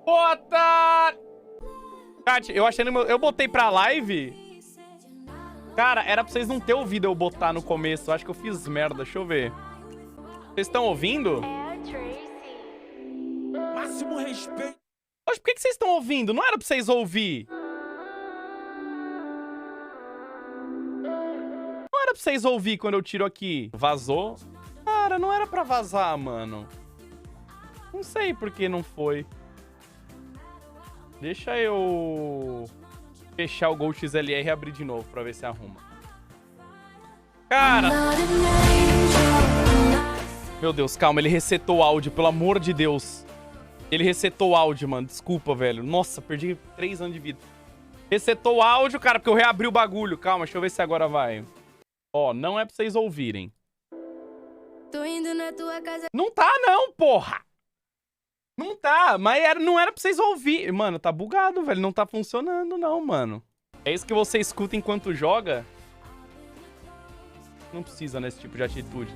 Boa tarde! Chat, eu achei no meu... Eu botei pra live. Cara, era pra vocês não terem ouvido eu botar no começo. Eu acho que eu fiz merda. Deixa eu ver. Vocês estão ouvindo? Máximo respeito. Poxa, por que vocês estão ouvindo? Não era pra vocês ouvir. Não era pra vocês ouvir quando eu tiro aqui. Vazou? Cara, não era pra vazar, mano. Não sei por que não foi. Deixa eu fechar o Gol XLR e abrir de novo pra ver se arruma. Cara! Meu Deus, calma, ele resetou o áudio, pelo amor de Deus. Ele resetou o áudio, mano. Desculpa, velho. Nossa, perdi 3 anos de vida. Resetou o áudio, cara, porque eu reabri o bagulho. Calma, deixa eu ver se agora vai. Ó, não é pra vocês ouvirem. Tô indo na tua casa. Não tá, não, porra! Não tá, mas não era pra vocês ouvirem. Mano, tá bugado, velho. Não tá funcionando, não, mano. É isso que você escuta enquanto joga? Não precisa nesse tipo de atitude.